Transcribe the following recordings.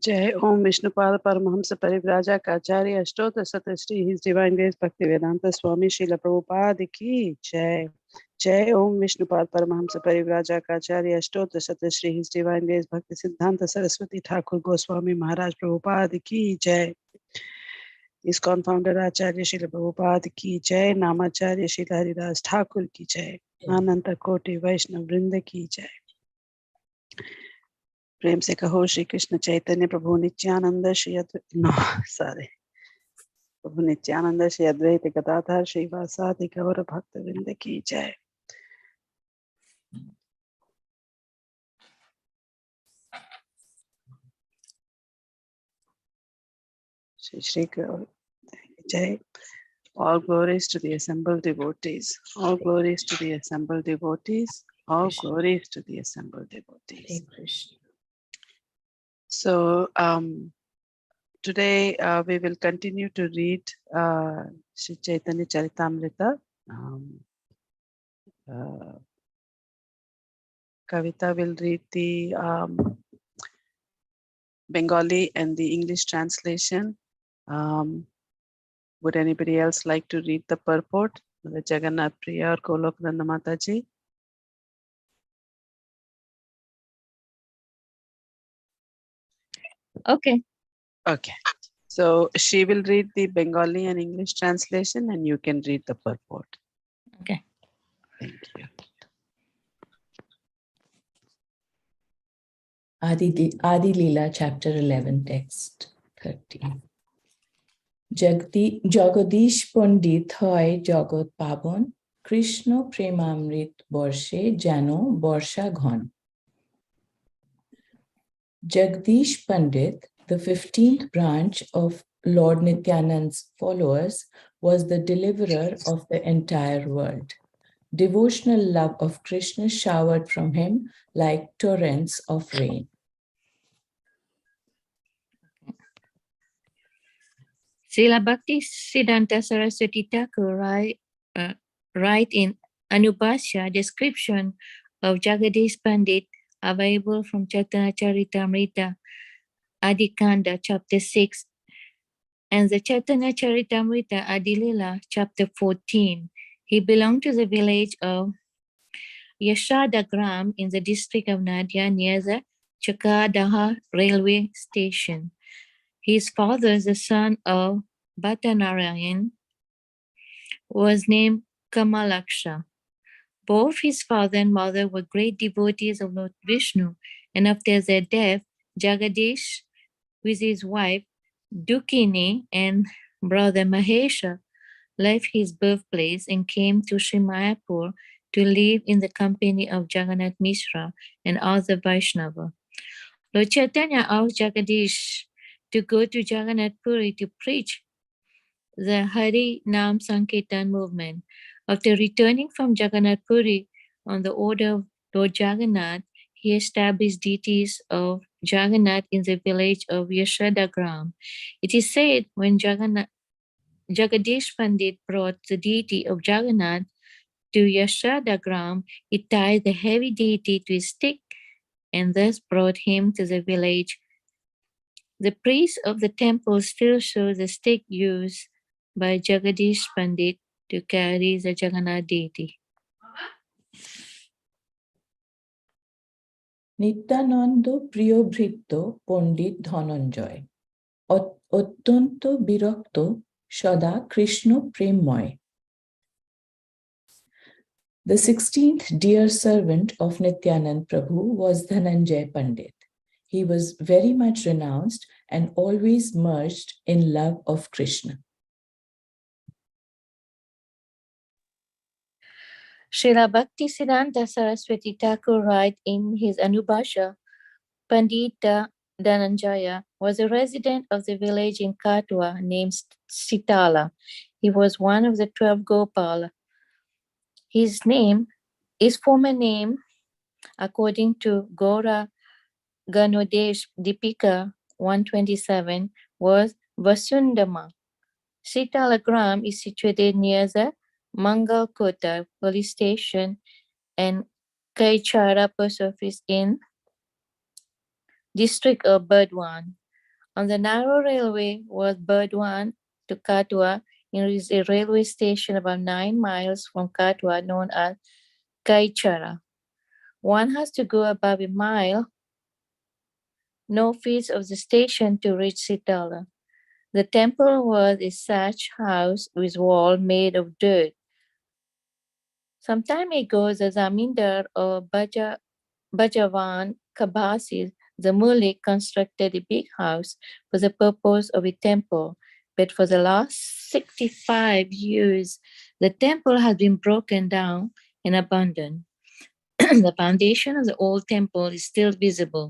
Jai Om Vishnupada Paramahamsa Parivraja Acharya Ashtota Satashri His Divine Grace Bhaktivedanta Swami Srila Prabhupada Ki Jai. Jai Om Vishnupada Paramahamsa Parivraja Acharya Ashtota Satashri His Divine Grace Bhakti Siddhanta Saraswati Thakur Goswami Maharaj Prabhupada Ki Jai. ISKCON founder Acharya Srila Prabhupada Ki Jai. Namacharya Srila Haridas Thakur Ki Jai. Ananta Koti Vaishnav Vrinda Ki Jai. प्रेम से कहो श्री कृष्ण चैतन्य प्रभु नित्यानंद श्री प्रभु नित्यानंद श्री अद्वैत गदाधर श्रीवासादि गौर भक्त वृंद की जय। श्री श्री जय। All glories to the assembled devotees. All glories to the assembled devotees. All glories to the assembled devotees. So today we will continue to read Sri Caitanya Caritamrita. Kavita will read the Bengali and the English translation. Would anybody else like to read the purport? Mother Jagannath Priya or Golok Nanda Mataji? Okay. Okay. So she will read the Bengali and English translation and you can read the purport. Okay. Thank you. Adi Leela, chapter 11, text 13. Jagadish Pandit hoy Jagat Pabon, Krishna Premamrit Borshe Jano Borsha Ghon. Jagdish Pandit, the 15th branch of Lord Nityanand's followers, was the deliverer of the entire world. Devotional love of Krishna showered from him like torrents of rain. Srila Bhaktisiddhanta Saraswati Thakur write in Anubhashya description of Jagadish Pandit available from Caitanya Caritamrita Adikanda chapter 6 and the Caitanya Caritamrita Adilila chapter 14. He belonged to the village of Yashadagram in the district of Nadia near the Chakadaha railway station. His father, the son of Bhattanarayan, was named Kamalaksha. Both his father and mother were great devotees of Lord Vishnu, and after their death, Jagadish, with his wife Dukini and brother Mahesha, left his birthplace and came to Sri Mayapur to live in the company of Jagannath Mishra and other Vaishnava. Lord Chaitanya asked Jagadish to go to Jagannath Puri to preach the Hari Nam Sankirtan movement. After returning from Jagannath Puri on the order of Lord Jagannath, he established deities of Jagannath in the village of Yashadagram. It is said when Jagadish Pandit brought the deity of Jagannath to Yashadagram, he tied the heavy deity to a stick and thus brought him to the village. The priest of the temple still shows the stick used by Jagadish Pandit to carry the Jagannath deity. Nityananda প্রিয়ভৃত্য পণ্ডিত ধনঞ্জয় অত্যন্ত বিরক্ত সদা কৃষ্ণ প্রেমময়. The 16th dear servant of Nityanand Prabhu was Dhananjay Pandit. He was very much renounced and always merged in love of Krishna. Srila Bhaktisiddhanta Saraswati Thakur writes in his Anubhashya, Pandita Dhananjaya was a resident of the village in Katwa named Sitala. He was one of the 12 Gopala. His former name, according to Gora Ganodesh Dipika 127, was Vasundama. Sitalagram is situated near the Mangalkota police station and Kaichara post office in district of Burdwan. On the narrow railway was Burdwan to Katwa. There is a railway station about 9 miles from Katwa known as Kaichara. One has to go above a mile northeast of the station to reach Sitala. The temple was a thatched house with wall made of dirt. Some time ago, the Zamindar or Bajavan Kabasi, the Mulik, constructed a big house for the purpose of a temple. But for the last 65 years, the temple has been broken down and abandoned. The foundation of the old temple is still visible.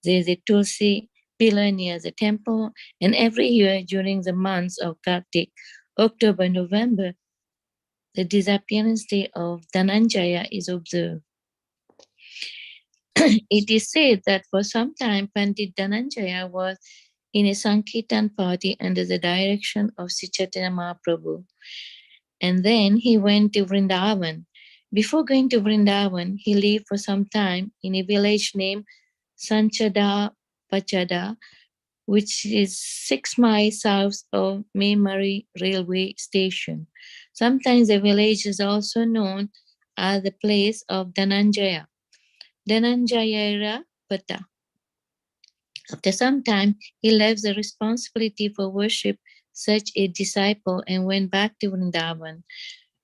There is a Tulsi pillar near the temple, and every year during the months of Kartik, October, November, the disappearance day of Dhananjaya is observed. It is said that for some time Pandit Dhananjaya was in a Sankirtan party under the direction of Sri Chaitanya Mahaprabhu. And then he went to Vrindavan. Before going to Vrindavan, he lived for some time in a village named Sanchada Pachada, which is 6 miles south of Memari railway station. Sometimes the village is also known as the place of Dhananjaya, Dhananjayara Pata. After some time, he left the responsibility for worship such a disciple and went back to Vrindavan.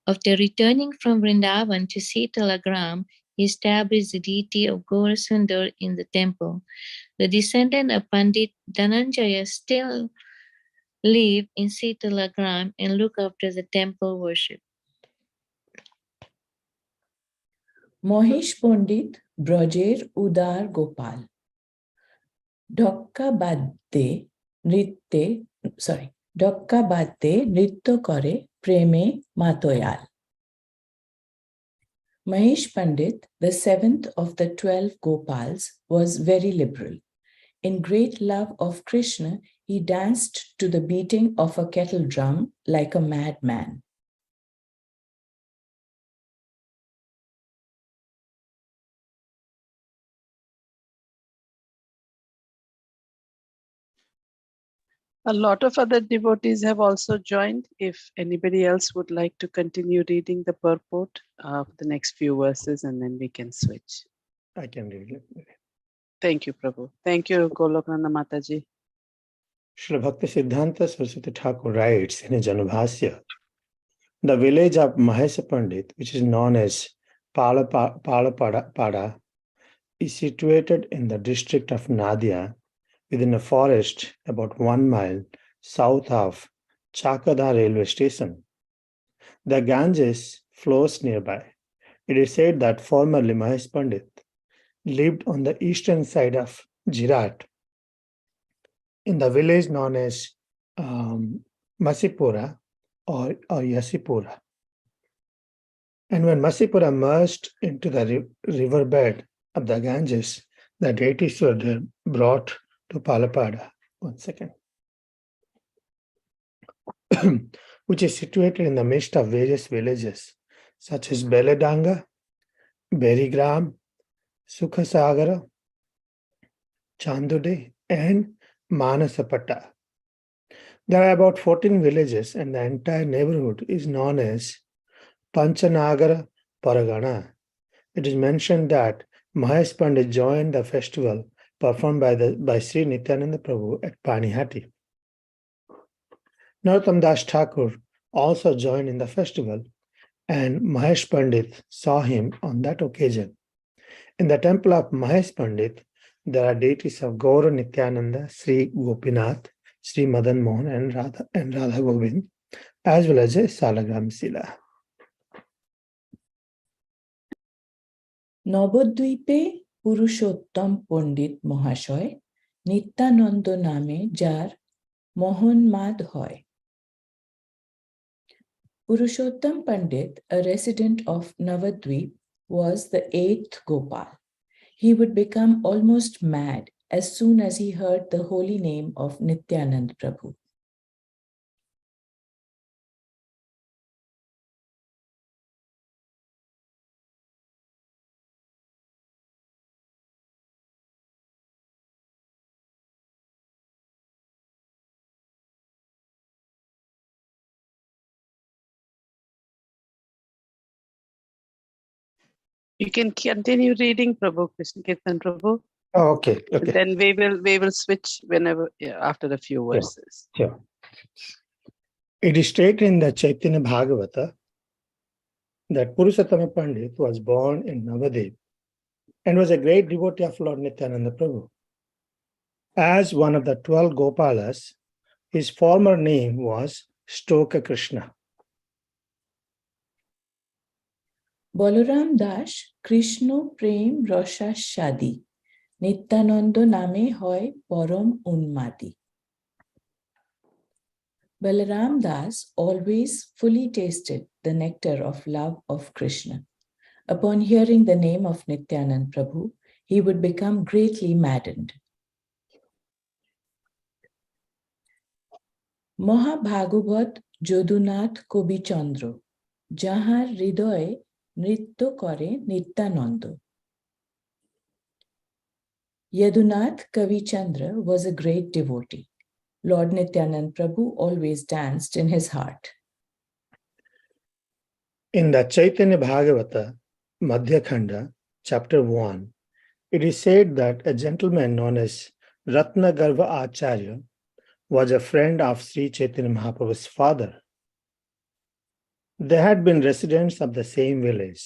After returning from Vrindavan to Sitalagram, he established the deity of Gaurasundar in the temple. The descendant of Pandit Dhananjaya still live in Sitalagram and look after the temple worship. Mahesh পণ্ডিত ব্রজের উদার গোপাল ঢক্কা বাদ্যে নৃত্য করে প্রেমে Matuail. Mahesh Pandit, the 7th of the 12 Gopals, was very liberal. In great love of Krishna, He danced to the beating of a kettle drum like a madman. A lot of other devotees have also joined. If anybody else would like to continue reading the purport of the next few verses, and then we can switch. I can read it. Thank you, Prabhu. Thank you, Goloknanda Mataji. Srila Bhakti Siddhanta Saraswati Thakur writes in his Janubhasya, the village of Mahesa Pandit, which is known as Palapada, is situated in the district of Nadia, within a forest about 1 mile south of Chakada railway station. The Ganges flows nearby. It is said that formerly Mahesh Pandit lived on the eastern side of Jirat, in the village known as Masipura or Yasipura. And when Masipura merged into the riverbed of the Ganges, the deities were then brought to Palapada. 1 second. Which is situated in the midst of various villages such as Beledanga, Berigram, Sukhasagara, Chandude, and Manasapata. There are about 14 villages, and the entire neighborhood is known as Panchanagara Paragana. It is mentioned that Mahesh Pandit joined the festival performed by Sri Nityananda Prabhu at Panihati. Narottam Das Thakur also joined in the festival, and Mahesh Pandit saw him on that occasion. In the temple of Mahesh Pandit, there are deities of Gaura Nityananda, Sri Gopinath, Sri Madan Mohan, and Radha Govind, as well as a Salagram Sila. নবদ্বীপে পুরুষোত্তম পণ্ডিত মহাশয় নিত্যানন্দ নামে যার মোহনমাদ হয়। Purushottam Pandit, a resident of Navadvip, was the 8th Gopal. He would become almost mad as soon as he heard the holy name of Nityanand Prabhu. You can continue reading, Prabhu, Krishna Kirtan Prabhu. Oh, okay. And then we will switch whenever after a few verses. Sure. It is stated in the Chaitanya Bhagavata that Purushottama Pandit was born in Navadvip and was a great devotee of Lord Nityananda Prabhu. As one of the 12 Gopalas, his former name was Stoka Krishna. Balaram Das Krishna প্রেম রসাস্বাদী নিত্যানন্দ নামে হয় পরম উন্মাদী। Balaram Das always fully tasted the nectar of love of Krishna. Upon hearing the name of Nityanand Prabhu, he would become greatly maddened. Mahabhagavad Jodunath Kobichandr, যাহার হৃদয়ে নৃত্য করে Nityananda. Yadunath Kavichandra was a great devotee. Lord Nityanand Prabhu always danced in his heart. In the Chaitanya Bhagavata, Madhya Khanda, chapter 1, it is said that a gentleman known as Ratnagarva Acharya was a friend of Sri Chaitanya Mahaprabhu's father. They had been residents of the same village.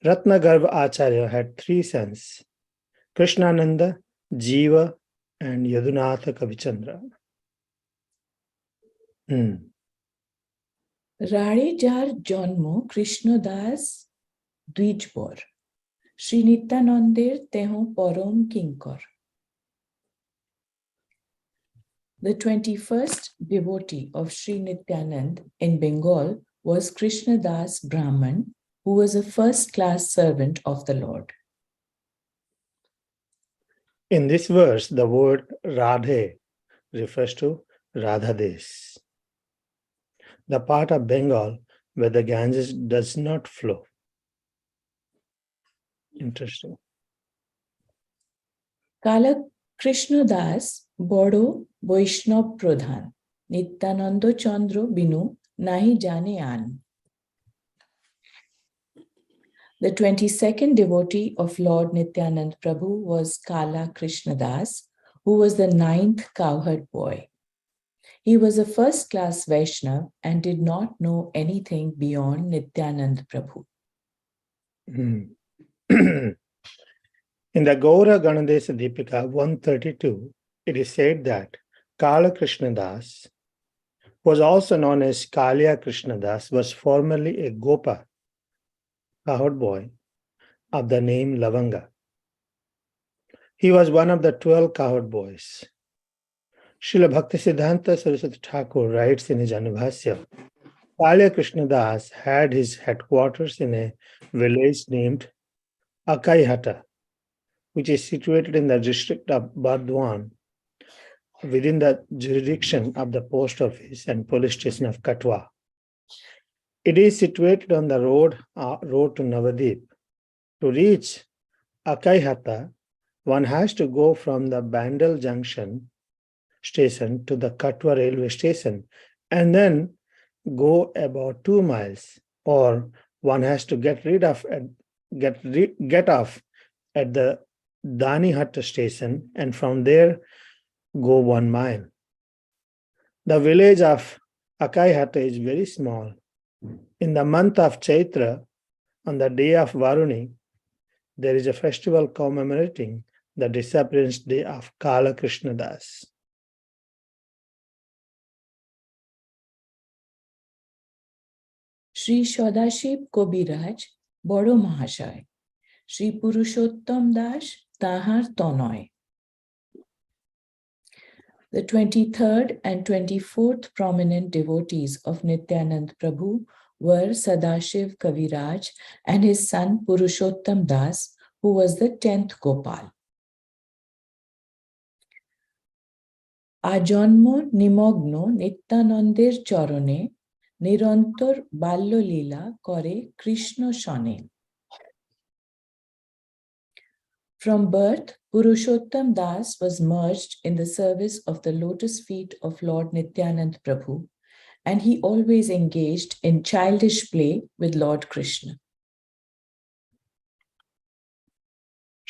Ratnagarva Acharya had 3 sons, Krishnananda, Jiva, and Yadunatha Kavichandra. রাড়ে যার জন্ম কৃষ্ণদাস দ্বিজবর শ্রী নিত্যানন্দের তেহ পরম কিঙ্কর। The 21st devotee of Sri Nityanand in Bengal was Krishnadas Brahman, who was a first-class servant of the Lord. In this verse, the word Radhe refers to Radha Desh, the part of Bengal where the Ganges does not flow. Interesting. কালা কৃষ্ণদাস বড় বৈষ্ণব প্রধান নিত্যানন্দ চন্দ্র বিনু নাহি জানে আন. The 22nd devotee of Lord Nityanand Prabhu was Kala Krishnadas, who was the 9th cowherd boy. He was a first-class Vaishnav and did not know anything beyond Nityanand Prabhu. In the Gaura Ganadesa Deepika 132, it is said that Kala Krishnadas, was also known as Kalya Krishnadas, was formerly a Gopa, cowherd boy, of the name Lavanga. He was one of the 12 cowherd boys. Srila Bhaktisiddhanta Saraswati Thakur writes in his Anubhasya, Kalya Krishnadas had his headquarters in a village named Akaihata, which is situated in the district of Bardwan, within the jurisdiction of the post office and police station of Katwa. It is situated on the road to Navadip. To reach Akaihata, one has to go from the Bandel Junction station to the Katwa railway station and then go about 2 miles, or one has to get off at the Danihatta station and from there go 1 mile. The village of Akaihata is very small. In the month of Chaitra, on the day of Varuni, there is a festival commemorating the disappearance day of Kala Krishnadas. Shri Shodashiv Kobiraj বড় মহাশয় শ্রী পুরুষোত্তম দাস তাহার তনয়. The 23rd and 24th prominent devotees of Nityanand Prabhu were Sadashiv Kaviraj and his son Purushottam Das, who was the 10th Gopal. আজন্ম নিমগ্ন নিত্যানন্দের চরণে নিরন্তর বাল্যলীলা করে Krishna শনে. From birth, Purushottam Das was merged in the service of the lotus feet of Lord Nityanand Prabhu, and he always engaged in childish play with Lord Krishna.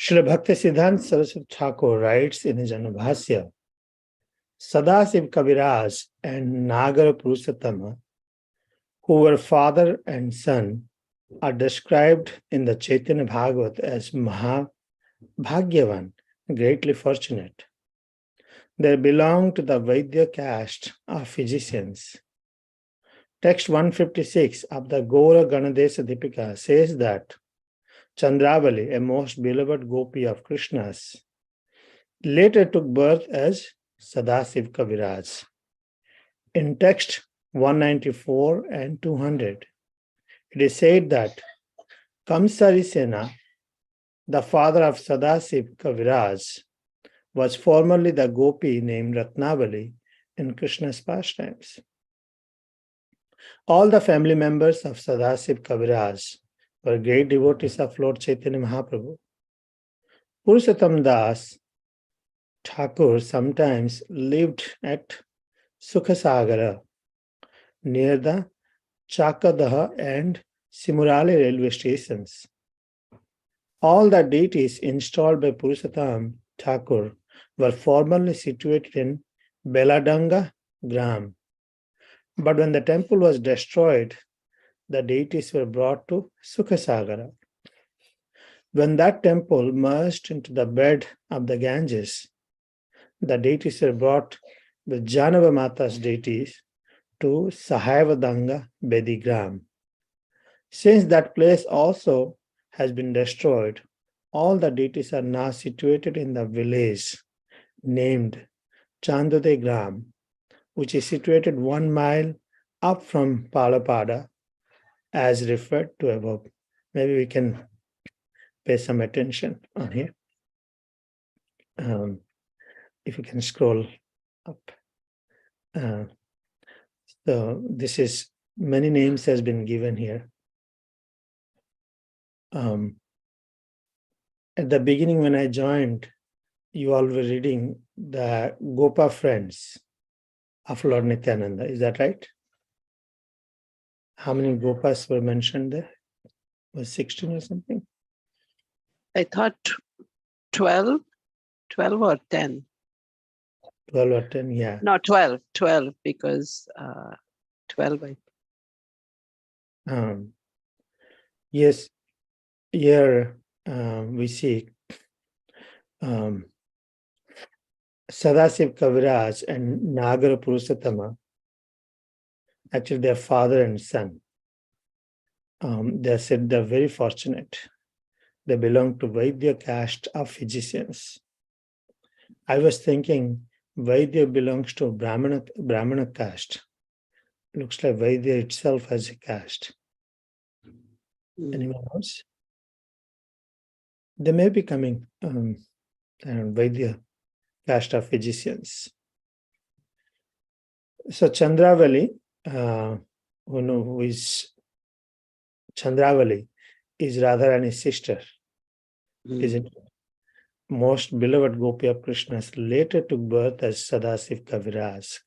Srila Bhaktisiddhanta Saraswati Thakur writes in his Anubhasya, Sadasiv Kaviraj and Nagara Purushottama, who were father and son, are described in the Chaitanya Bhagavat as Bhagyavan, greatly fortunate. They belong to the Vaidya caste of physicians. Text 156 of the Gaura Ganadesa Deepika says that Chandravali, a most beloved gopi of Krishna's, later took birth as Sadasiv Kaviraj. In text 194 and 200, it is said that Kamsarisena, the father of Sadasiv Kaviraj, was formerly the gopi named Ratnavali in Krishna's pastimes. All the family members of Sadasiv Kaviraj were great devotees of Lord Chaitanya Mahaprabhu. Purushottam Das Thakur sometimes lived at Sukhasagara near the Chakadaha and Simurali railway stations. All the deities installed by Purushottam Thakur were formerly situated in Beladanga Gram. But when the temple was destroyed, the deities were brought to Sukhasagara. When that temple merged into the bed of the Ganges, the deities were brought with Janava Mata's deities to Sahayavadanga Bedigram. Since that place also has been destroyed, all the deities are now situated in the village named Chandode Gram, which is situated 1 mile up from Palapada, as referred to above. Maybe we can pay some attention on here. If you can scroll up. So this is, many names has been given here. At the beginning when I joined, you all were reading the Gopa friends of Lord Nityananda. Is that right? How many Gopas were mentioned there? Was 16 or something? I thought 12 or 10. 12 or 10, yeah. No, 12 because 12 Yes, here we see Sadasiv Kaviraj and Nagara Purusatama, actually their father and son. They said they're very fortunate. They belong to Vaidya caste of physicians. I was thinking Vaidya belongs to Brahmana caste. Looks like Vaidya itself has a caste. Anyone else? They may be coming Vaidya caste of physicians. So Chandravali, who is Chandravali, is Radharani's sister, isn't it? Most beloved Gopi of Krishna's later took birth as Sadasiv Kaviraj.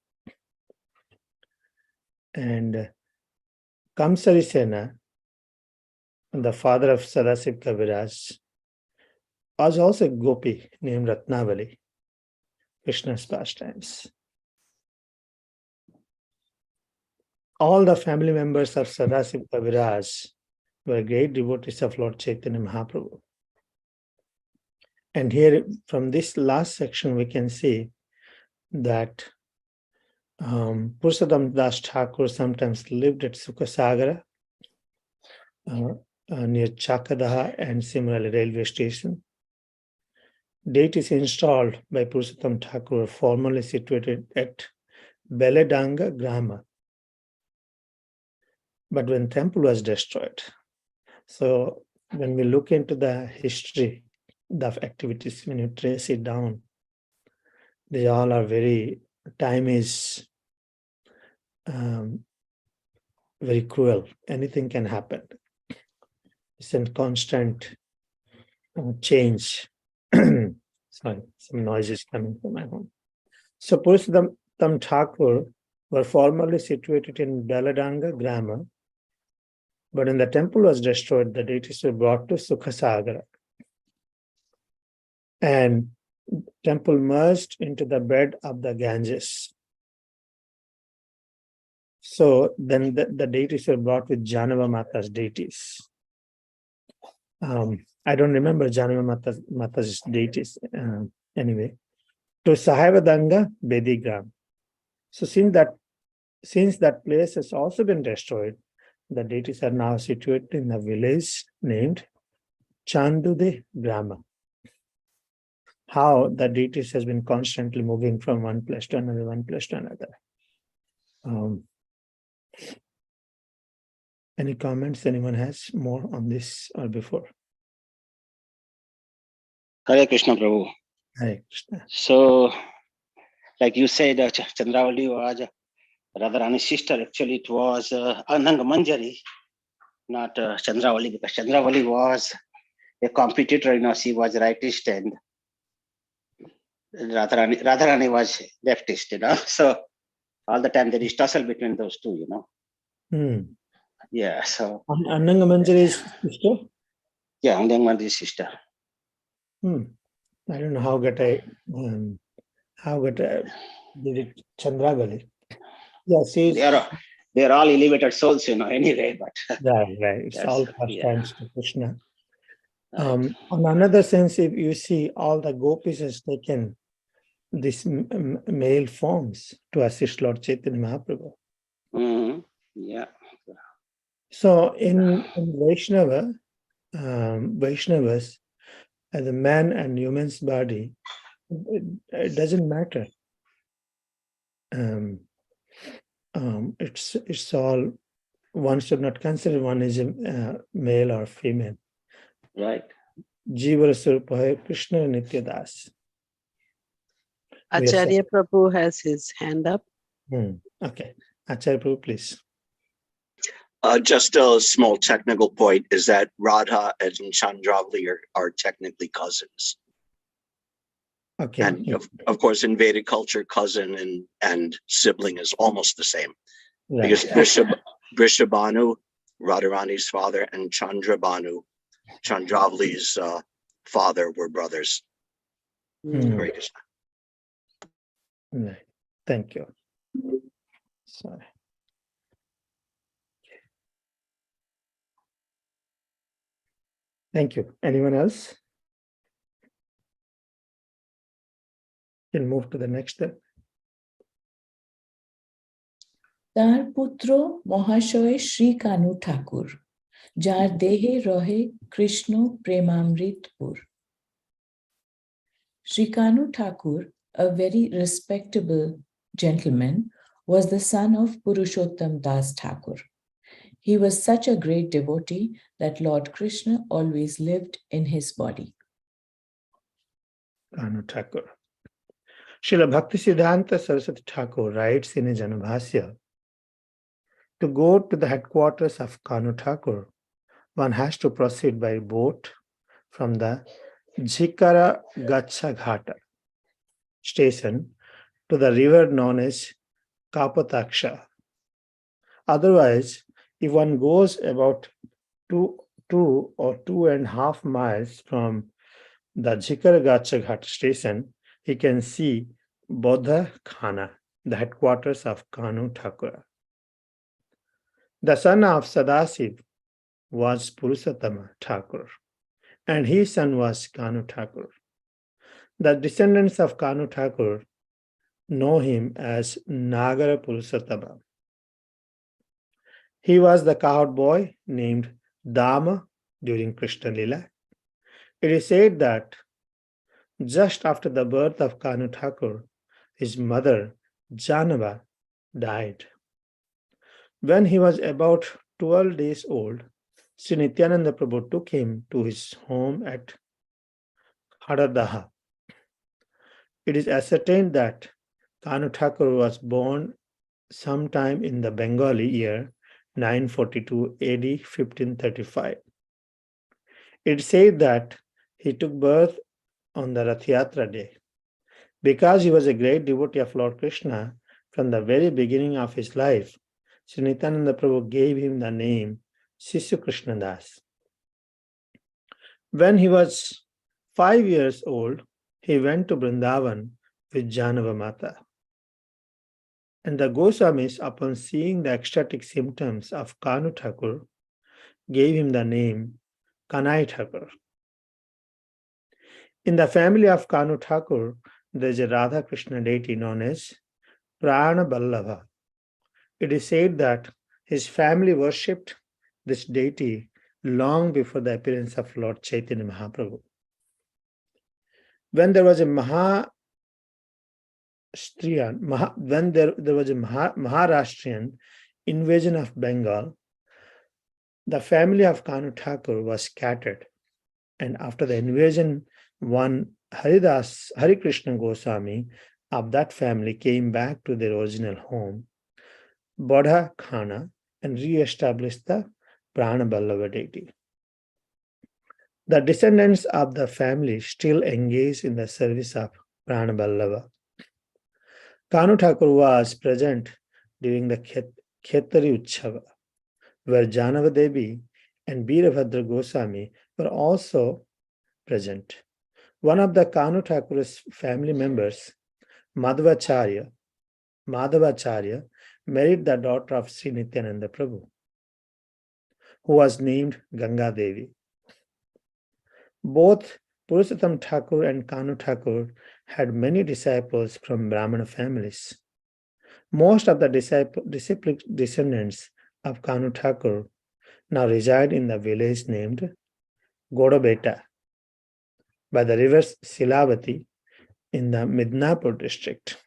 And Kamsarisena, the father of Sadasiv Kaviraj, was also a Gopi named Ratnavali, Krishna's pastimes. All the family members of Sadasiv Kaviraj were great devotees of Lord Chaitanya Mahaprabhu. And here, from this last section, we can see that Purushottam Das Thakur sometimes lived at Sukhasagara, near Chakadaha and similarly railway station. Deities installed by Purushottam Thakur were formerly situated at Beledanga Grama. But when temple was destroyed, so when we look into the history of activities, when you trace it down, they all are time is very cruel. Anything can happen. It's a constant change. Sorry, some noise is coming from my home. So Purushottam Thakur were formerly situated in Beladanga Grama, but when the temple was destroyed, the deities were brought to Sukhasagara. And temple merged into the bed of the Ganges. So then the deities were brought with Janava Mata's deities. I don't remember Janava Mata's deities anyway. To Sahayavadanga Bedigram. So since that place has also been destroyed, the deities are now situated in a village named Chandude Grama. How the deities has been constantly moving from one place to another, Any comments anyone has more on this or before? Hare Krishna, Prabhu. Hare Krishna. So, like you said, Chandravali was Radharani's sister. Actually, it was Ananga Manjari, not Chandravali, because Chandravali was a competitor. She was rightist, and Radharani was leftist. So all the time there is tussle between those two. Yeah. So Ananga Manjari's sister? Yeah, Ananga Manjari's sister. I don't know how did it Chandravali. Yeah, they're all elevated souls, anyway, but right. It's all pastimes to Krishna. Right. On another sense, if you see, all the gopis has taken these male forms to assist Lord Chaitanya Mahaprabhu. Mm-hmm. Yeah. So in Vaishnava, Vaishnavas, as a man and human's body, it doesn't matter. It's all, one should not consider one is a male or female. Right. Jiva Swarupa Krishna Nityadas. Acharya Prabhu has his hand up. Okay. Acharya Prabhu, please. Just a small technical point is that Radha and Chandravali are technically cousins. Okay. And of course, in Vedic culture, cousin and sibling is almost the same. Right. Because Vrishabhanu, Radharani's father, and Chandrabhanu, Chandravali's father, were brothers. Hare Krishna. Right. Thank you. Sorry. Thank you. Anyone else? We'll move to the next step. তার পুত্র মহাশয় শ্রী কানু ঠাকুর, যার দেহে রহে Krishna প্রেমামৃতপুর. Sri Kanu Thakur, a very respectable gentleman, was the son of Purushottam Das Thakur. He was such a great devotee that Lord Krishna always lived in his body. Kanu Thakur. Srila Bhaktisiddhanta Saraswati Thakur writes in his Anubhasya, to go to the headquarters of Kanu Thakur, one has to proceed by boat from the Jhikara Gacha Ghata station to the river known as Kapataksha. Otherwise, if one goes about 2 or 2.5 miles from the Jhikara Gacha Ghat station, he can see Bodha Khana, the headquarters of Kanu Thakur. The son of Sadasiv was Purushottama Thakur, and his son was Kanu Thakur. The descendants of Kanu Thakur know him as Nagara Purushottama. He was the cowherd boy named Dama during Krishna Lila. It is said that just after the birth of Kanu Thakur, his mother Janava died. When he was about 12 days old, Sri Nityananda Prabhu took him to his home at Hadadaha. It is ascertained that Kanu Thakur was born sometime in the Bengali year 942 AD 1535. It said that he took birth on the Rath Yatra day. Because he was a great devotee of Lord Krishna from the very beginning of his life, Sri Nityananda Prabhu gave him the name Sishu Krishna Das. When he was 5 years old, he went to Vrindavan with Janava Mata. And the Goswamis, upon seeing the ecstatic symptoms of Kanu Thakur, gave him the name Kanai Thakur. In the family of Kanu Thakur, there is a Radha Krishna deity known as Prana Ballabha. It is said that his family worshipped this deity long before the appearance of Lord Chaitanya Mahaprabhu. When there was a Maharashtrian invasion of Bengal, the family of Kanu Thakur was scattered, and after the invasion, one Hari Krishna Goswami of that family came back to their original home, Bodha Khana, and re-established the Prana Ballava deity. The descendants of the family still engage in the service of Prana Ballava. Kanu Thakur was present during the Khetari Utchava, where Janava Devi and Birabhadra Goswami were also present. One of the Kanu Thakur's family members, Madhavacharya, married the daughter of Sri Nityananda Prabhu, who was named Ganga Devi. Both Purushottam Thakur and Kanu Thakur had many disciples from Brahmana families. Most of the descendants of Kanu Thakur now reside in the village named Godobeta by the river Silavati in the Midnapur district.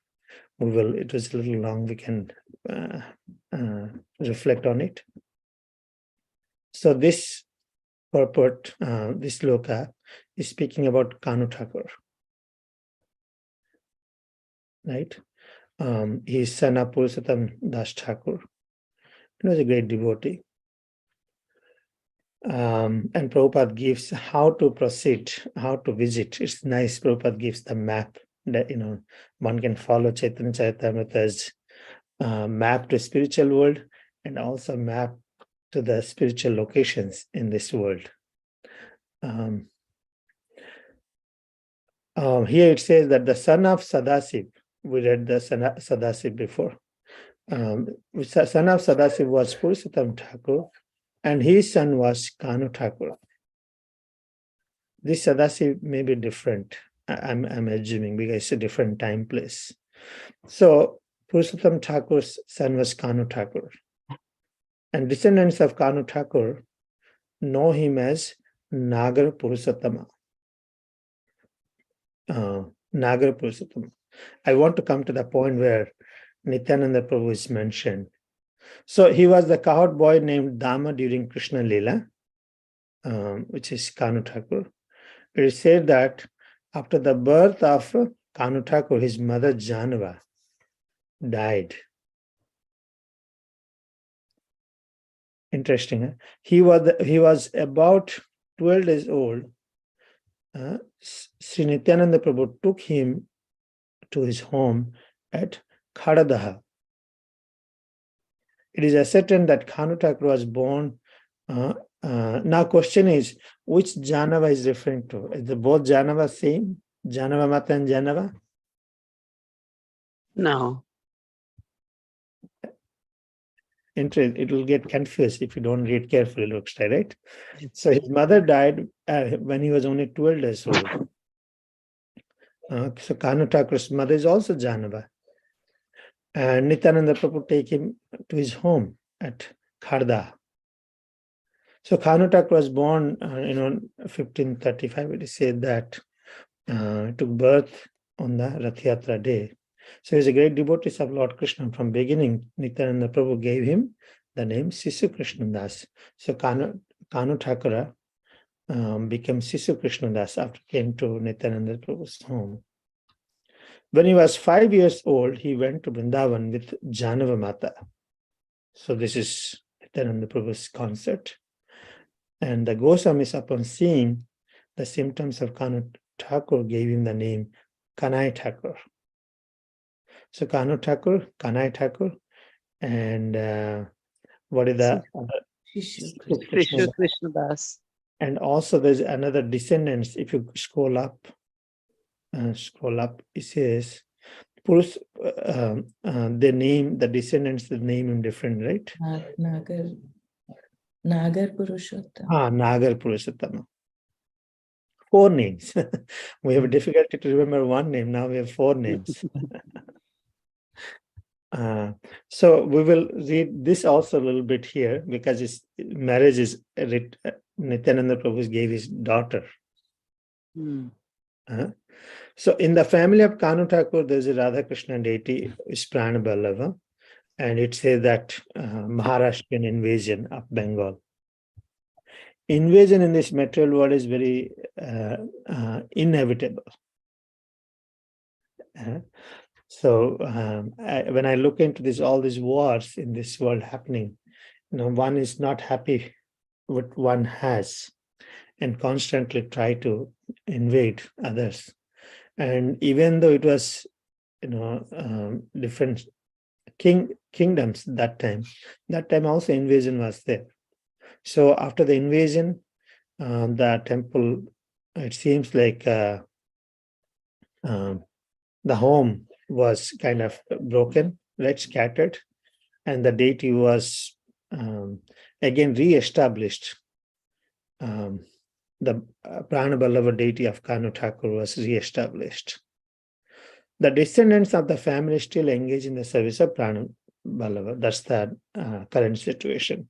It was a little long, we can reflect on it. So this purport, this sloka is speaking about Kanu Thakur. right? He's son of Purushottam Das Thakur. He was a great devotee. And Prabhupada gives how to proceed, how to visit. It's nice. Prabhupada gives the map that, one can follow Caitanya Caritamrita's map to spiritual world and also map to the spiritual locations in this world. Here it says that the son of Sadasiv, we read the son of Sadasiv before. Son of Sadasiv was Purushottam Thakur, and his son was Kanu Thakur. This Sadasiv may be different. I'm assuming because it's a different time place. So Purushottam Thakur's son was Kanu Thakur, and descendants of Kanu Thakur know him as Nagar Purushottama. Nagar Purushottama. I want to come to the point where Nityananda Prabhu is mentioned. So he was the cowherd boy named Dama during Krishna Leela, which is Kanu Thakur. It is said that after the birth of Kanu Thakur, his mother Janava died. Interesting. Huh? He was about 12 days old. Sri Nityananda Prabhu took him to his home at Khadadaha. It is ascertained that Kanu Thakur was born. Now, question is, which Janava is referring to? Is the both Janava same? Janava Mata and Janava? No. It will get confused if you don't read carefully, looks like, right? So his mother died when he was only 12 days old. So Kanu Thakur's mother is also Janava. And Nityananda Prabhu take him to his home at Kharda. So Kanu Thakur was born, 1535. It is said that took birth on the Rath Yatra day. So he's a great devotee of Lord Krishna. From beginning, Nityananda Prabhu gave him the name Sisu Krishna Das. So Kanu Thakura became Sisu Krishna Das after came to Nityananda Prabhu's home. When he was 5 years old, he went to Vrindavan with Janava Mata. So this is Nityananda Prabhu's concept. And the Goswamis, upon seeing the symptoms of Kanu Thakur, gave him the name Kanai Thakur. So Kanu Thakur, Kanai Thakur, and what is the Sri Krishna Das. And also there's another descendants. If you scroll up, it says Purush. They name the descendants. They name him different, right? Nagar Purushottama. Nagar Purushottama. 4 names. We have difficulty to remember one name. Now we have 4 names. So we will read this also a little bit here because his marriage is Nityananda Prabhu gave his daughter. So in the family of Kanu Thakur, there's a Radha Krishna deity, is Prana Ballava, and it says that Maharashtrian invasion of Bengal. Invasion in this material world is very inevitable. So when I look into all these wars in this world happening, one is not happy with what one has and constantly try to invade others. And even though it was, different kingdoms that time also invasion was there. So after the invasion, the temple, it seems like the home was kind of broken, right, scattered, and the deity was again re-established. The Prana Ballava deity of Kanu Thakur was re-established. The descendants of the family still engage in the service of Prana Ballava. That's the current situation.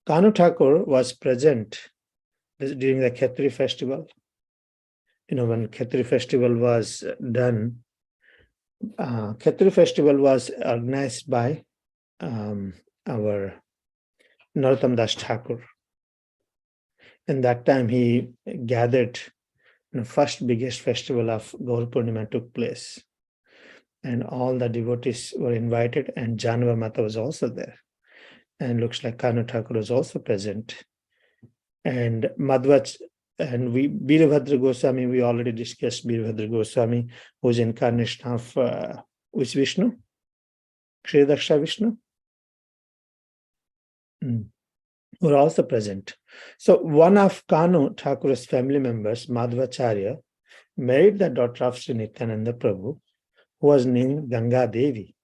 Kanu Thakur was present during the Khetri festival. When Khetri festival was done, Khetri festival was organized by our Narottam Das Thakur. And that time he gathered, first biggest festival of Gaur Purnima took place. and all the devotees were invited, and Janava Mata was also there. And looks like Kanu Thakur was also present. And Madhvach and Birabhadra Goswami, we already discussed Birabhadra Goswami, who's incarnation of which Vishnu? Kshidaksha Vishnu? Were also present. So one of Kanu Thakur's family members, Madhvacharya, married the daughter of Sri Nityananda Prabhu, who was named Ganga Devi.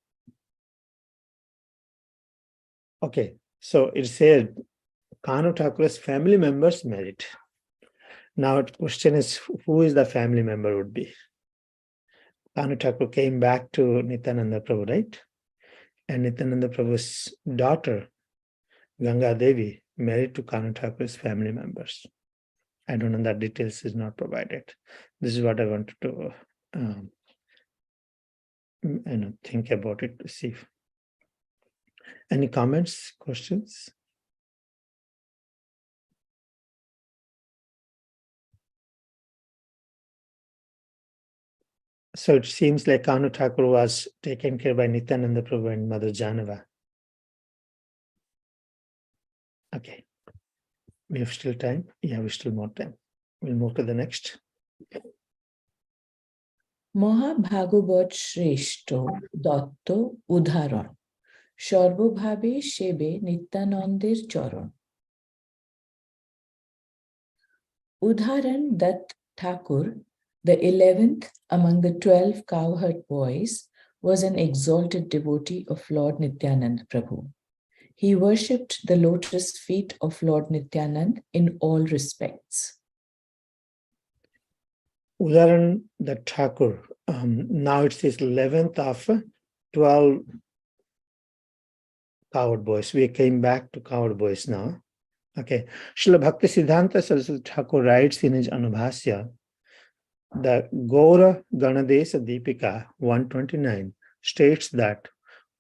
Okay, so it said Kanu Thakur's family members married. Now the question is, who is the family member would be? Kanu Thakur came back to Nityananda Prabhu, right? And Nityananda Prabhu's daughter, Ganga Devi, married to Kanu Thakur's family members. I don't know, that details is not provided. This is what I wanted to think about it to see. Any comments, questions? So it seems like Kanu Thakur was taken care by Nityananda Prabhu and Mother Janava. Okay. We have still time? Yeah, we still more time. We'll move to the next. মহাভাগবত শ্রেষ্ঠ দত্ত উদাহরণ সর্বভাবে সেবে নিত্যানন্দের চরণ Udharan Dutt Thakur, the 11th among the 12 cowherd boys, was an exalted devotee of Lord Nityanand Prabhu. He worshipped the lotus feet of Lord Nityanand in all respects. Udharan Dutt Thakur, now it says 11th of 12 cowherd boys. We came back to cowherd boys now. Okay. Srila Bhakti Siddhanta Saraswati Thakur writes in his Anubhasya, the Gaura Ganadesa Deepika 129 states that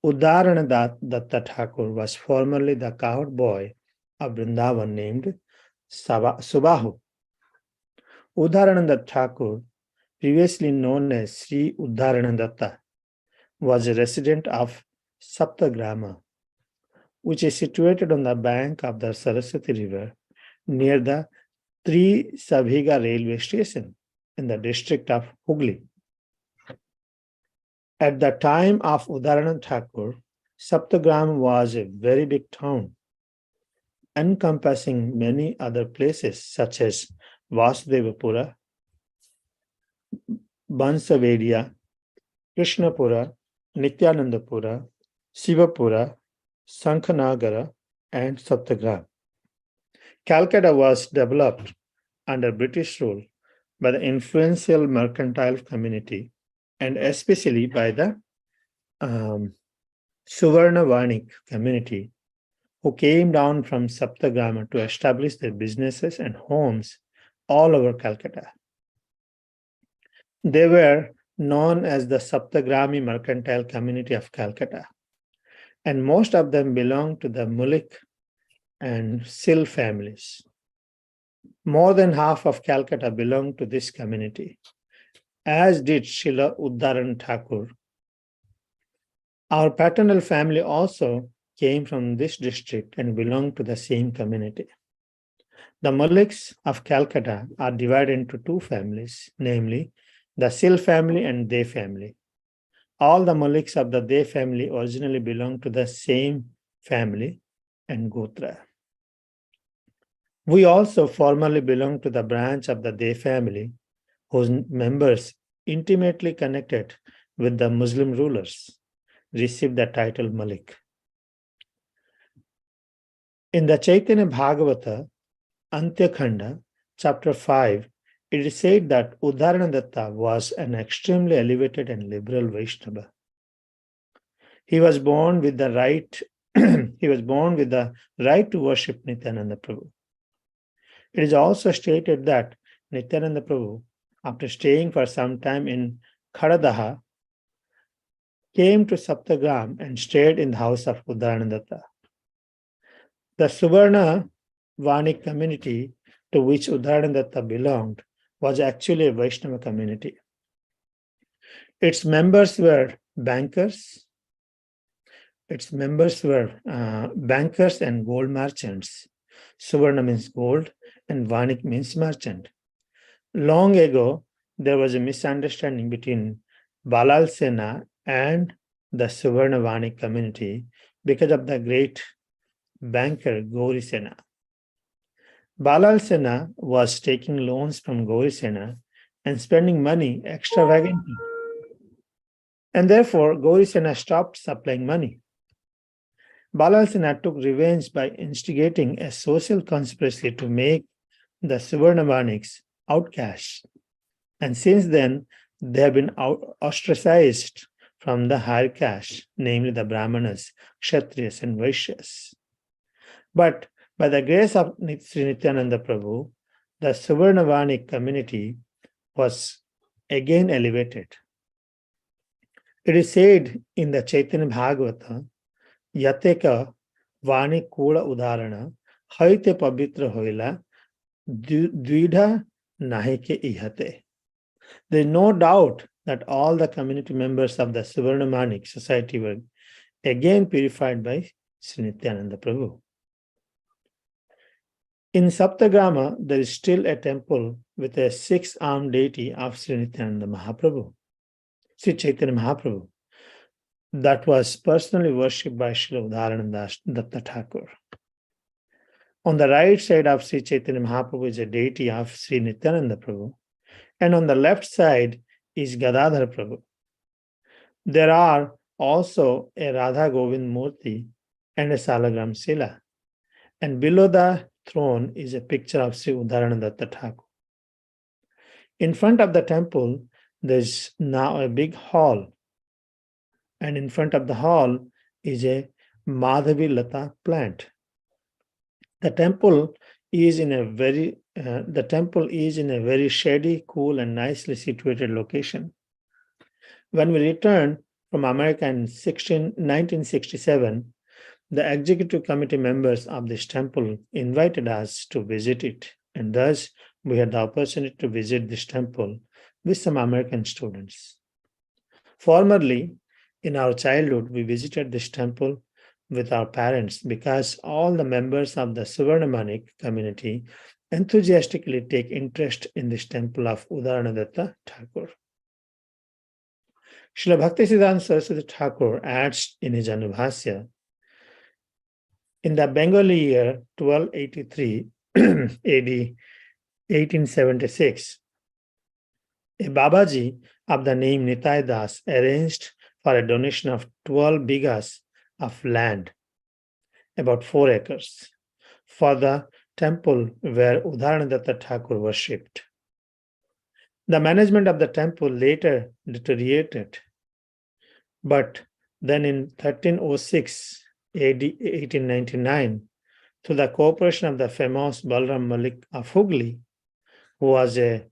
Udarana Datta Thakur was formerly the cowherd boy of Vrindavan named Subahu. Udarana Datta Thakur, previously known as Sri Udarana Datta, was a resident of Saptagrama, which is situated on the bank of the Saraswati River near the Sabhiga railway station in the district of Hooghly. At the time of Udarana Thakur, Saptagram was a very big town, encompassing many other places such as Vasudevapura, Bansavediya, Krishnapura, Nityanandapura, Sivapura, Sankhanagara, and Saptagram. Calcutta was developed under British rule by the influential mercantile community and especially by the Suvarna Vanik community, who came down from Saptagrama to establish their businesses and homes all over Calcutta. They were known as the Saptagrami mercantile community of Calcutta, and most of them belonged to the Mulik and Sil families. More than half of Calcutta belonged to this community, as did Srila Udharan Thakur. Our paternal family also came from this district and belonged to the same community. The Muliks of Calcutta are divided into two families, namely the Sil family and De family. All the Muliks of the De family originally belonged to the same family and Gotra. We also formerly belonged to the branch of the De family, whose members intimately connected with the Muslim rulers received the title Malik. In the Caitanya Bhagavata, Antyakhanda, chapter 5, it is said that Udharanadatta was an extremely elevated and liberal Vaishnava. He was born with the right to worship Nityananda Prabhu. It is also stated that Nityananda Prabhu, after staying for some time in Khadadaha, came to Saptagram and stayed in the house of Udharanadatta. The Suvarna Vanik community to which Udharanadatta belonged was actually a Vaishnava community. Its members were bankers. Its members were bankers and gold merchants. Suvarna means gold and Vanik means merchant. Long ago, there was a misunderstanding between Balal Sena and the Suvarna Vanik community because of the great banker Gauri Sena. Balal Sena was taking loans from Gauri Sena and spending money extravagantly. And therefore, Gauri Sena stopped supplying money. Balal Sena took revenge by instigating a social conspiracy to make the Suvarna Vaniks outcasts. And since then, they have been ostracized from the higher caste, namely the Brahmanas, Kshatriyas, and Vaishyas. But by the grace of Sri Nityananda Prabhu, the Suvarna Vanik community was again elevated. It is said in the Chaitanya Bhagavata, Yateka Vani Kula Udarana, Haite Pavitra Hoila, Dvida Nahike Ihate. There is no doubt that all the community members of the Suvarna Vanik society were again purified by Sri Nityananda Prabhu. In Saptagrama, there is still a temple with a 6-armed deity of Sri Nityananda Mahaprabhu, Sri Chaitanya Mahaprabhu, that was personally worshipped by Srila Udharananda Datta Thakur. On the right side of Sri Chaitanya Mahaprabhu is a deity of Sri Nityananda Prabhu, and on the left side is Gadadhar Prabhu. There are also a Radha Govind Murti and a Salagram Sila, and below the throne is a picture of Sri Udharananda Datta Thakur. In front of the temple, there's now a big hall, and in front of the hall is a Madhavi Lata plant. The temple is in a very shady, cool, and nicely situated location. When we returned from America in 1967, the executive committee members of this temple invited us to visit it, and thus we had the opportunity to visit this temple with some American students. Formerly, in our childhood, we visited this temple with our parents because all the members of the Suvarna Vanik community enthusiastically take interest in this temple of Udharananda Datta Thakur. Srila Bhaktisiddhanta Saraswati Thakur adds in his Anubhasya, in the Bengali year 1283 AD 1876, a Babaji of the name Nitai Das arranged for a donation of 12 bighas of land, about 4 acres, for the temple where Udharananda Datta Thakur worshipped. The management of the temple later deteriorated, but then in 1306 AD 1899, through the cooperation of the famous Balram Malik of Hooghly, who was a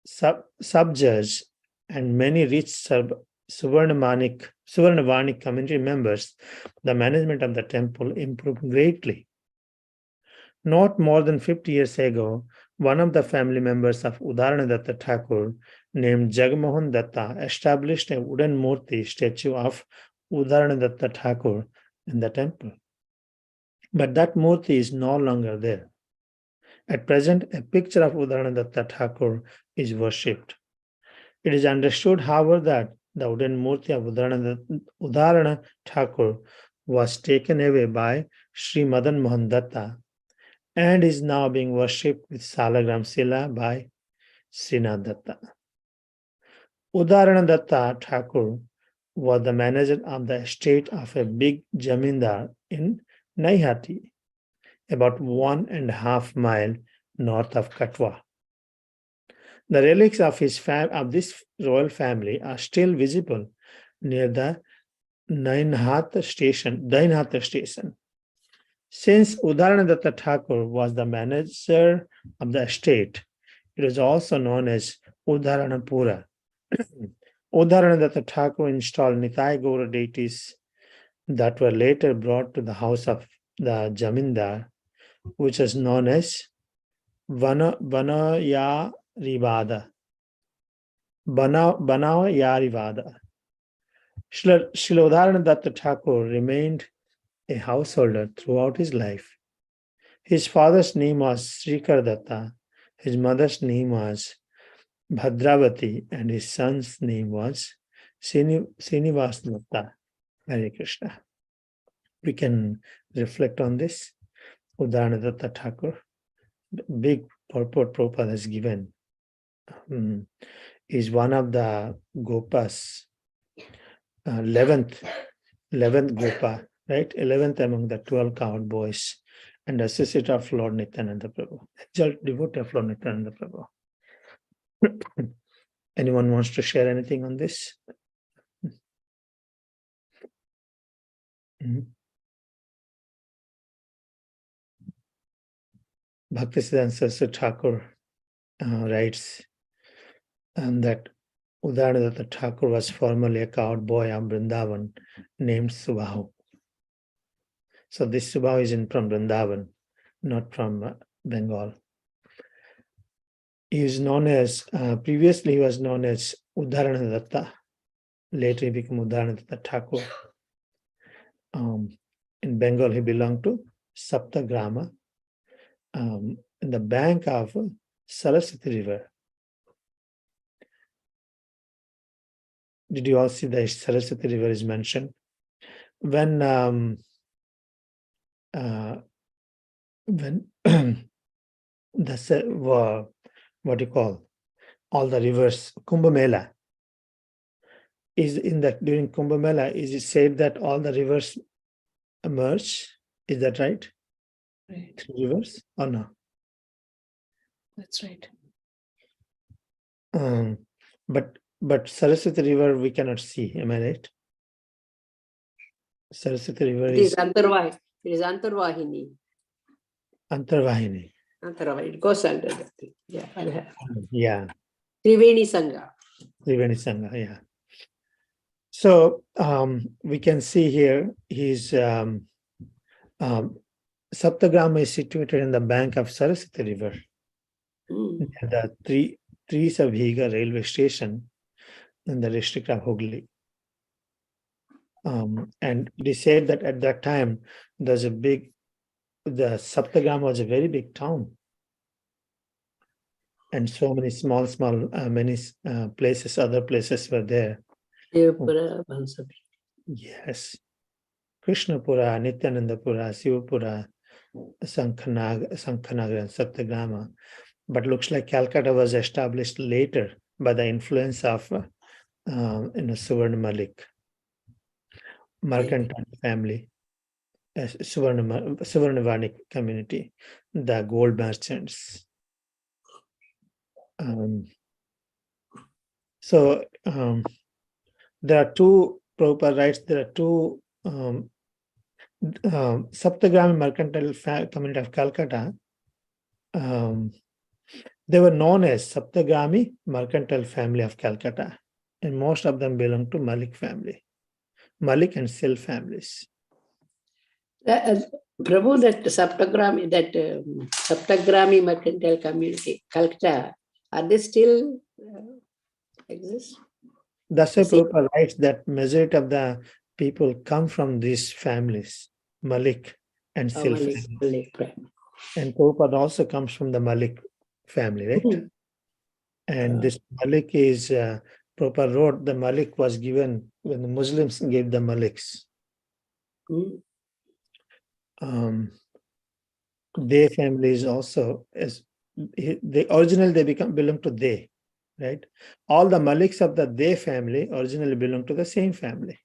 sub-judge, and many rich Suvarna Vanik community members, the management of the temple improved greatly. Not more than 50 years ago, one of the family members of Udharananda Datta Thakur, named Jagmohan Datta, established a wooden murti statue of Udharananda Datta Thakur in the temple. But that murti is no longer there. At present, a picture of Udharananda Datta Thakur is worshipped. It is understood, however, that the wooden murti of Udharana Thakur was taken away by Sri Madan Mohan Datta and is now being worshipped with Salagram Sila by Srinath Datta. Udharana Datta Thakur was the manager of the estate of a big Jamindar in Naihati, about 1.5 miles north of Katwa. The relics of this royal family are still visible near the Dainhatha station. Since Udharana Datta Thakur was the manager of the estate, it is also known as Udharanapura. Udharana Datta Thakur installed Nitai Gaura deities that were later brought to the house of the Jamindar, which is known as Banayarivada. Srila Udharanadatta Thakur remained a householder throughout his life. His father's name was Srikar Datta, his mother's name was Bhadravati, and his son's name was Srinivas Datta. Hare Krishna. We can reflect on this. Udharanadatta Thakur, big purport Prabhupada has given, is one of the Gopas, 11th Gopa, right? 11th among the 12 cowherd boys, and associate of Lord Nityananda Prabhu, devotee of Lord Nityananda Prabhu. Anyone wants to share anything on this? Bhaktisiddhanta Saraswati Thakur writes that Udharanadatta Thakur was formerly a cowherd boy of Vrindavan named Subhahu. So this Subhahu is from Vrindavan, not from Bengal. He is known as, previously he was known as Udharanadatta. Later he became Udharanadatta Thakur. In Bengal he belonged to Saptagrama, in the bank of Saraswati River. Did you all see the Saraswati River is mentioned? When what do you call all the rivers, Kumbh Mela is in that, during Kumbh Mela, is it said that all the rivers emerge? Is that right? Right. 3 rivers or no? That's right. But Saraswati River we cannot see, am I right? Saraswati River It is is Antarvahini. It is Antarvahini. Antarvahini. Antarvahini. It goes under that thing. Yeah. Yeah. Triveni Sangha. Triveni Sangha, yeah. So we can see here his Saptagrama is situated in the bank of Saraswati River, near the Trisabhiga railway station in the district of Hooghly. And it is said that at that time there's the Saptagrama was a very big town. And so many small places, other places were there. Devapura, Bansapura. Yes. Krishnapura, Nityanandapura, Sivapura, Sankhanagar, and Saptagrama. But looks like Calcutta was established later by the influence of Suvarna Malik, mercantile family, Suvarnavanik community, the gold merchants. There are two, Prabhupada writes, there are two Saptagrami mercantile community of Calcutta. They were known as Saptagrami mercantile family of Calcutta, and most of them belong to Malik family, Malik and Sil families. Prabhu, that Saptagrami mercantile community, Calcutta, are they still exist? That's why Prabhupada writes that majority of the people come from these families, Malik and Sil family. And Prabhupada also comes from the Malik family, right? And this Malik is, Prabhupada wrote, the Malik was given when the Muslims gave the Maliks. They families also, as they originally belong to they, right? All the Maliks of the they family originally belong to the same family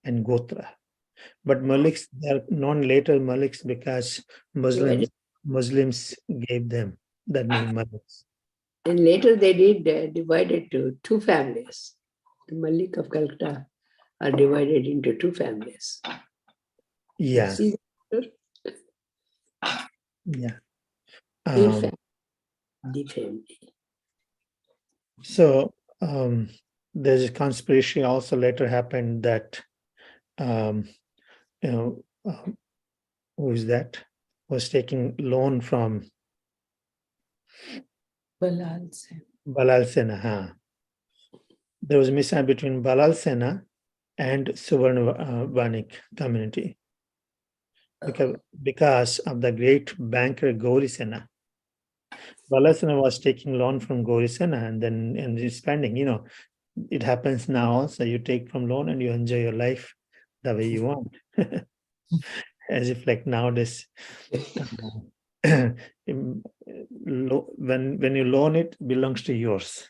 and Gotra. But Maliks, they are known later Maliks because Muslims gave them the name Maliks. And later they did divide it to 2 families. The Malik of Calcutta are divided into 2 families. Yeah. See, Yeah. the family. So there's a conspiracy also later happened that who is that? Was taking loan from Balal Sen. Balal Sena. There was a misunderstanding between Balal Sena and Suvarnavanik community. Because of the great banker Gaurisena. Balasena was taking loan from Gaurisena and then spending, it happens now also. You take from loan and you enjoy your life the way you want. As if like nowadays, when you loan it belongs to yours.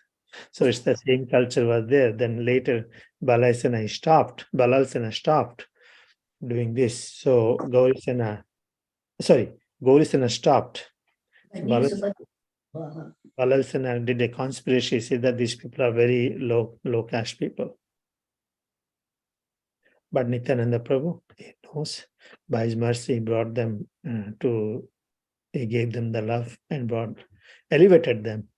So it's the same culture was there. Then later Balasena stopped doing this. So Gaurisena stopped. Balasena did a conspiracy, said that these people are very low caste people. But Nityananda Prabhu, he knows, by his mercy, he brought them he gave them the love and elevated them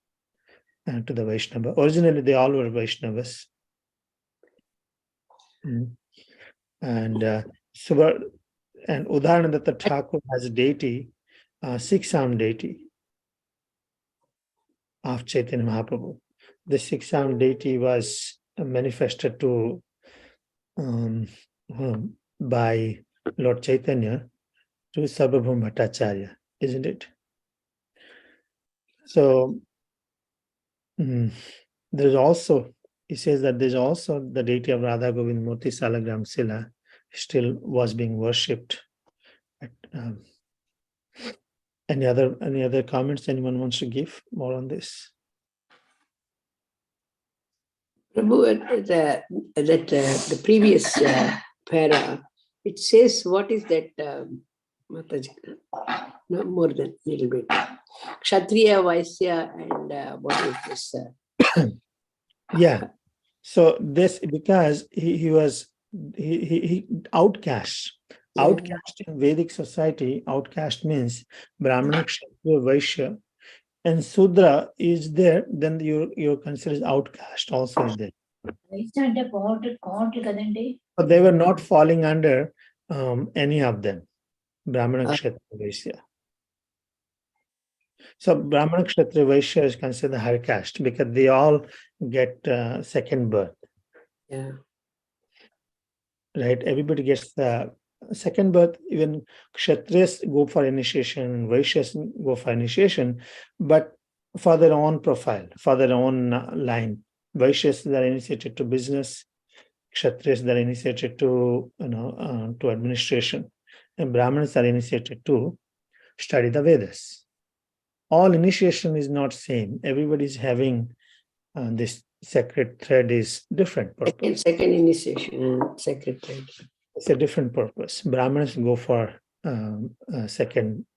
to the Vaishnava. Originally, they all were Vaishnavas. And Udaranadatta Thakur has a deity, six-armed deity of Chaitanya Mahaprabhu. The six-armed deity was manifested to by Lord Chaitanya to Sarvabhauma Bhattacharya, isn't it? So there's also, he says that there's also the deity of Radha Govind Murti Salagram Sila still was being worshipped. Any other comments anyone wants to give more on this? Prabhu, the previous para, it says, what is that, Mataji? No, more than a little bit. Kshatriya, Vaisya, and what is this? Yeah. So this, because he was outcast. Outcast in Vedic society, outcast means Brahmana, Kshatriya, Vaishya, and Sudra is there, then you're considered outcast also is there. But they were not falling under any of them, Brahmana, Kshatriya, Vaishya. So Brahmana, Kshatriya, Vaishya is considered the higher caste because they all get second birth. Yeah. Right? Everybody gets the second birth. Even Kshatriyas go for initiation, Vaishyas go for initiation, but for their own profile, for their own line. Vaishyas are initiated to business, Kshatriyas are initiated to to administration, and Brahmanas are initiated to study the Vedas. All initiation is not same. Everybody is having this sacred thread is different purpose. Second initiation, sacred thread. It's a different purpose. Brahmanas go for second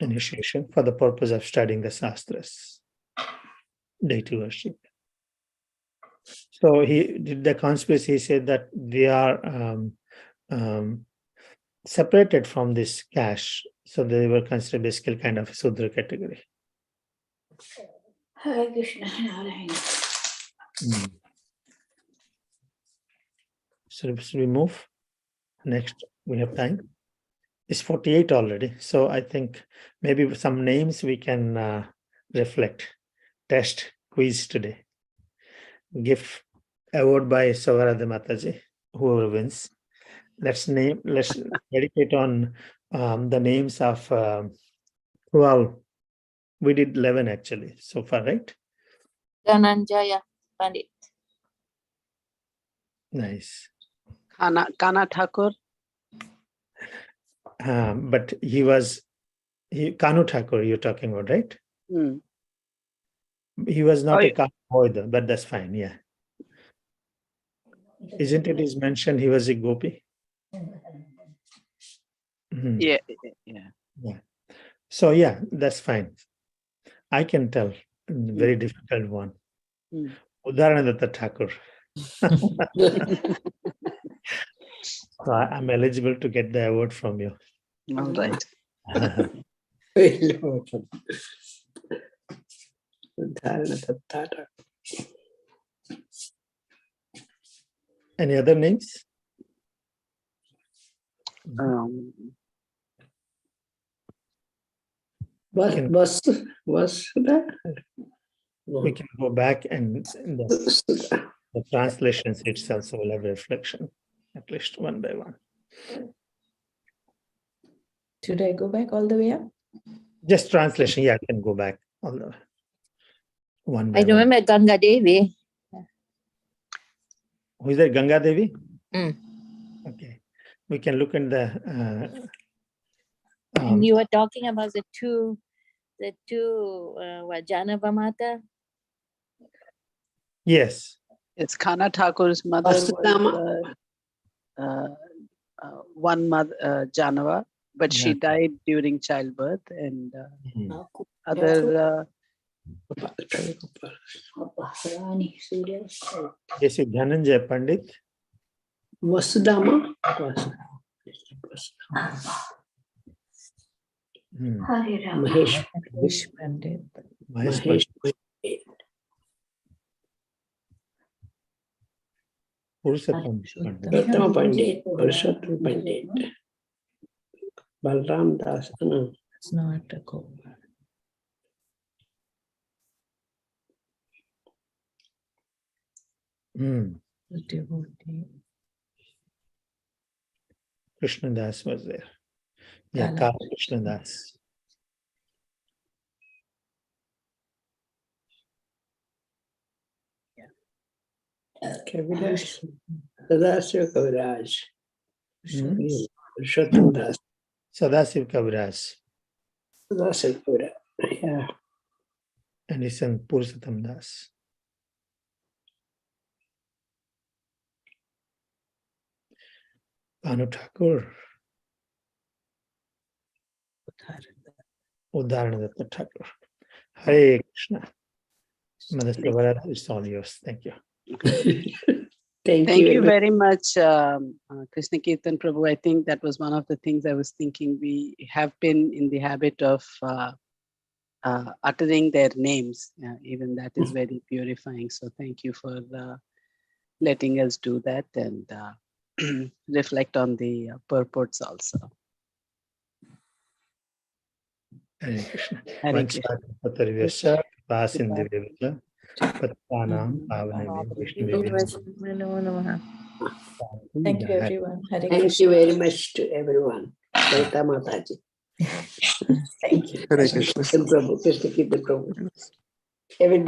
initiation for the purpose of studying the Shastras, deity worship. So he did the conspiracy. He said that they are separated from this caste, so they were considered basically kind of a Sudra category. Hare Krishna, Narayana. So should we move? Next, we have time. It's 48 already. So I think maybe some names we can reflect, test, quiz today. Gift award by Savarada Mataji, whoever wins. Let's dedicate on the names of 12. We did 11 actually so far, right? Dhananjaya Pandit. Nice. Kana Thakur. But Kanu Thakur you're talking about, right? He was not a Kanu either, but that's fine, yeah. Isn't it is mentioned he was a gopi? Yeah. So yeah, that's fine. I can tell. Very difficult one. Udaranadatta Thakur. So I'm eligible to get the award from you. All right. Any other names? Was that? We can go back and the translations itself, so we'll have reflection, at least one by one. Should I go back all the way up? Just translation, yeah, I can go back all the one by I one. remember Ganga Devi. Who is that, Ganga Devi? Mm. Okay, we can look in the. And you were talking about the two what, Janavamata? Yes, It's Khana Thakur's mother was Vasudama. one mother, Janava, but she Yeah. died during childbirth, and Mhm. other Yes, Dhananjay Pandit. Vasudama. Mahesh. Mahesh Pandit. Mahesh Mahesh. Purushottam Pandit. Purushottam Pandit. Purushottam Pandit. Balram Das. No. It's not a co. Mm. The devotee. Krishna Das was there. Yeah, Kala. Kala Krishna Das. Kaviraj. Sadasiva Kaviraj. Hmm? Purushottam Das. Sadasiv Kaviraj. Sadasiva Kaviraj. Yeah. And his son Purushottam Das. Bhanu Thakur. Udaranadatta Thakur. Hare Krishna. Mother Savarada, it's all yours. Thank you. Thank Thank you much. very much, Krishna Kirtan Prabhu. I think that was one of the things I was thinking. We have been in the habit of uttering their names. Even that is very purifying. So thank you for letting us do that and reflect on the purports also. Hare Krishna. Hare Krishna. Vanchapatarvyasya vasindivya pattanam pavanam Vishnu. Thank you, everyone. Hare Thank Krishna. you very much to everyone. Kaita Mataji. Thank you. Hare Krishna. Prabhu, Krishna Kirtan Prabhu. Everybody.